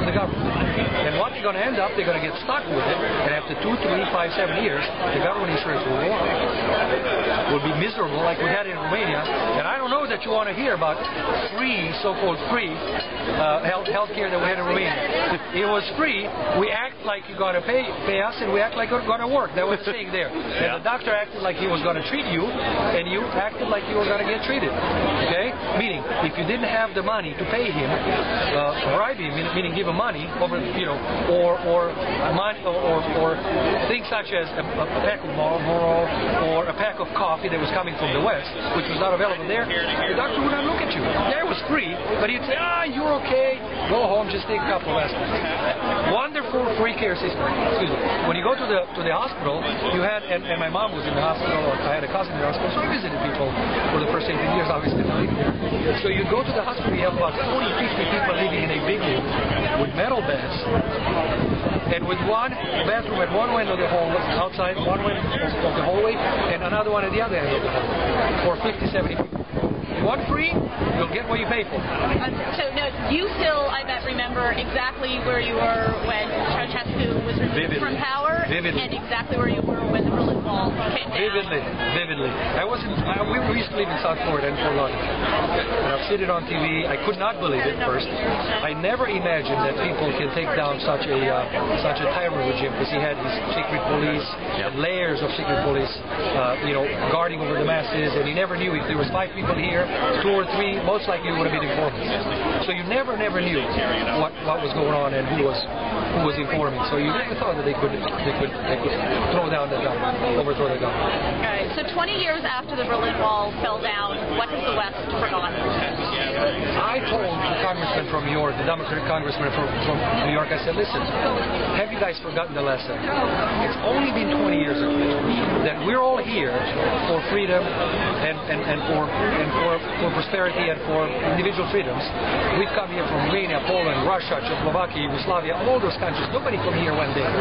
the government. And what they're going to end up, they're going to get stuck with it, and after 2, 3, 5, 7 years, the government insurance will go on. It will be miserable like we had in Romania. And I don't know that you want to hear about free, so-called free, health care that we had in Romania. It was free. We act like you're going to pay us, and we act like we're going to work. That was the saying there. And the doctor acted like he was going to treat you, and you acted like you were going to get treated. Okay? Meaning, if you didn't have the money to pay him, bribe him, meaning give him money, over, or money, or things such as a pack of Marlboro or a pack of coffee that was coming from the West, which was not available there, the doctor would not look at you. Yeah, it was free, but he'd say, you're okay, go home, just take a couple of aspirins. Wonderful free care system. Excuse me. When you go to the hospital, you had, and my mom was in the hospital, I had a cousin in the hospital, so I visited people for the first 18 years, obviously, living there. So you go to the hospital, you have about 40, 50 people living in a big room with metal beds, and with one bathroom at one end of the hall, outside, one end of the hallway, and another one at the other end of the hallway, for 50, 70 people. You want free, you'll get what you pay for. So now, you still, I bet, remember exactly where you were when Ceausescu was removed from power, and exactly where you were when the Berlin Wall came down. Vividly. We used to live in South Florida and Fort Lauderdale. And I've seen it on TV. I could not believe it first. I never imagined that people can take down such a tyrant regime, because he had his secret police, and layers of secret police, guarding over the masses, and he never knew if there was 5 people here, 2 or 3, most likely it would have been informants. So you never knew what was going on and who was informing. So you never thought that they could throw down the government, overthrow the government. All right. So 20 years after the Berlin Wall fell down, what has the West forgotten? I told the congressman from New York, the Democratic congressman from New York, I said, listen, have you guys forgotten the lesson? It's only been 20 years ago that we're all here for freedom and for prosperity and for individual freedoms. We've come here from Romania, Poland, Russia, Czechoslovakia, Yugoslavia, all those countries. Nobody from here went there,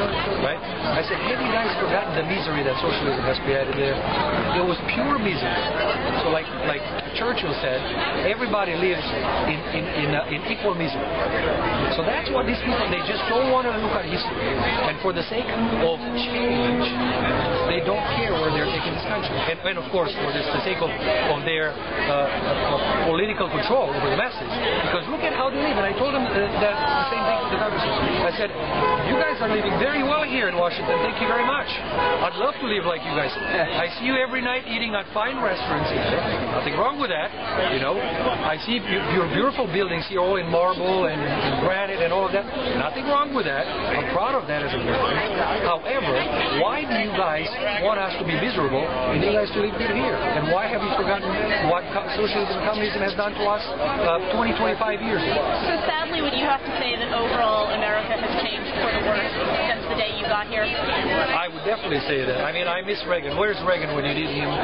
right? I said, have you guys forgotten the misery that socialism has created there? It was pure misery. So like Churchill said, everybody lives in equal misery. So that's what these people, they just don't want to look at history. And for the sake of change, they don't care where they're taking this country. And of course, for the sake of their political control over the masses. Because look at how they live. And I told them that the same thing to the congressman. I said, you guys are living very well here in Washington. Thank you very much. I'd love to live like you guys. I see you every night eating at fine restaurants here. Nothing wrong with that. I see your beautiful buildings here, all in marble and granite and all of that. Nothing wrong with that. I'm proud of that as a American. However, why do you guys want us to be miserable and you guys to live good here? And why have you forgotten what socialism and communism has done to us 20, 25 years ago? So sadly, would you have to say that overall America has changed for the worse since the day you got here? I would definitely say that. I mean, I miss Reagan. Where's Reagan when you need him? I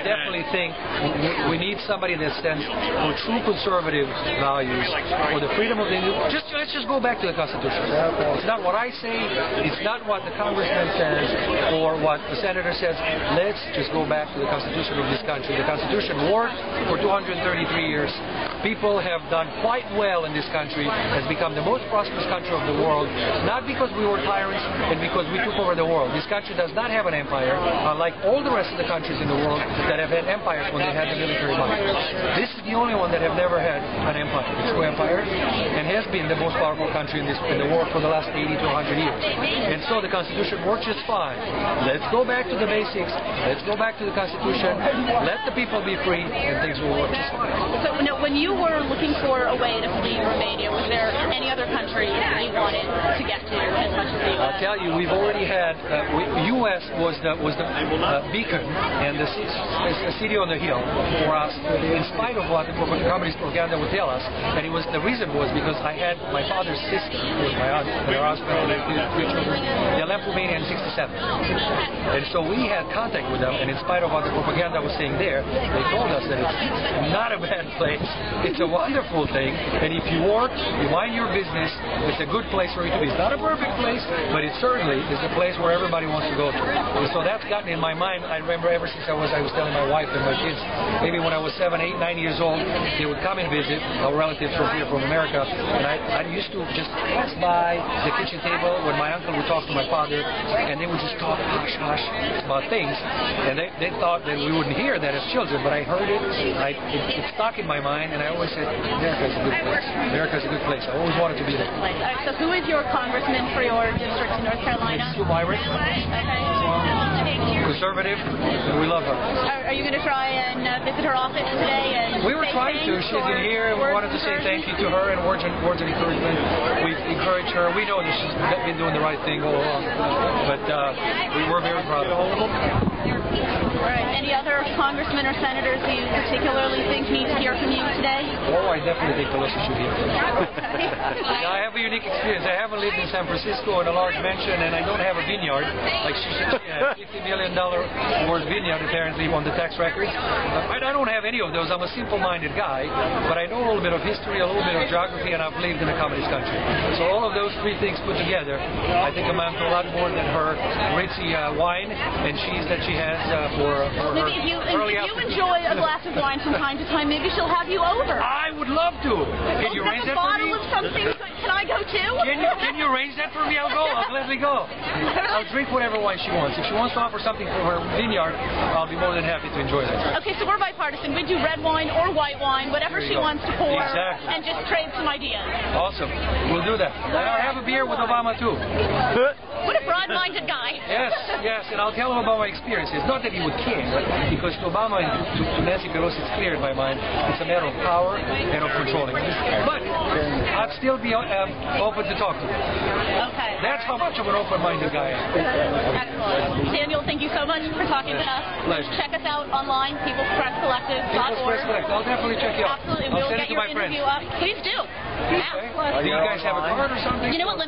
definitely think we need somebody that stands for true conservative values, for the freedom of the individual. Let's just go back to the Constitution. It's not what I say. It's not what the congressman says or what the senator says. Let's just go back to the Constitution of this country. The Constitution worked for 233 years. People have done quite well in this country. Has become the most prosperous country of the world, not because we were tyrants and because we took over the world. This country does not have an empire, unlike all the rest of the countries in the world that have had empires when they had the military might. This is the only one that have never had an empire, a true empire, and has been the most powerful country in the world for the last 80 to 100 years. And so the Constitution works just fine. Let's go back to the basics. Let's go back to the Constitution. Let the people be free, and things will work just fine. So when you were looking for a way to flee Romania, was there any other country that you wanted to get to as much as the U.S.? I'll tell you, we've already had, U.S. was the beacon and the city on the hill for us, in spite of what the communist propaganda would tell us. And the reason was because I had my father's sister, who was my aunt, and her husband, and 3 children. They left Romania in '67. And so we had contact with them, and in spite of what the propaganda was saying there, they told us that it's not a bad place. It's a wonderful thing, and if you work, you mind your business, it's a good place for you to be. It's not a perfect place, but it certainly is a place where everybody wants to go to. And so that's gotten in my mind. I remember ever since I was telling my wife and my kids, maybe when I was 7, 8, 9 years old, they would come and visit. Our relatives were here from America, And I used to just pass by the kitchen table when my uncle would talk to my father, and they would just talk hush hush about things, and they thought that we wouldn't hear that as children, but I heard it. It stuck in my mind, and I always said, America's a good place. America's a good place. I always wanted to be there. So who is your congressman for your district in North Carolina? Sue Byron. Conservative, and we love her. Are you going to try and visit her office today? And we were trying to. She's in here, and we wanted to say thank you to her and words of encouragement. We encourage her. We know that she's been doing the right thing all along, but we were very proud of her. All right. Any other congressmen or senators you particularly think need to hear from you today? Oh, I definitely think Melissa should hear from me. I have a unique experience. I haven't lived in San Francisco in a large mansion, and I don't have a vineyard. Like she should have $50 million worth vineyard apparently on the tax records. I don't have any of those. I'm a simple-minded guy, but I know a little bit of history, a little bit of geography, and I've lived in a communist country. So all of those three things put together, I think amount to a lot more than her ritzy wine and cheese that she has for maybe if you enjoy a glass of wine from time to time, maybe she'll have you over. I would love to. Can you arrange that for me? A bottle of something. Can I go too? Can you arrange that for me? I'll go. I'll gladly go. I'll drink whatever wine she wants. If she wants to offer something for her vineyard, I'll be more than happy to enjoy that. Okay, so we're bipartisan. We do red wine or white wine, whatever she wants to pour, exactly. And just trade some ideas. Awesome. We'll do that. And I'll have a beer with Obama too. What a broad-minded guy. Yes, and I'll tell him about my experiences. Not that he would care, because to Obama and to Nancy Pelosi, it's clear in my mind, it's a matter of power and of controlling. But I'd still be open to talk to him. Okay. That's how much of an open-minded guy I am. Excellent. Daniel, thank you so much for talking to us. Pleasure. Check us out online, peoplespresscollective.org. People's Press Collective. I'll definitely check you out. Absolutely. I'll We'll send get it to your my friends. interview up. Please do. Okay. Do you guys have a card or something? You know what?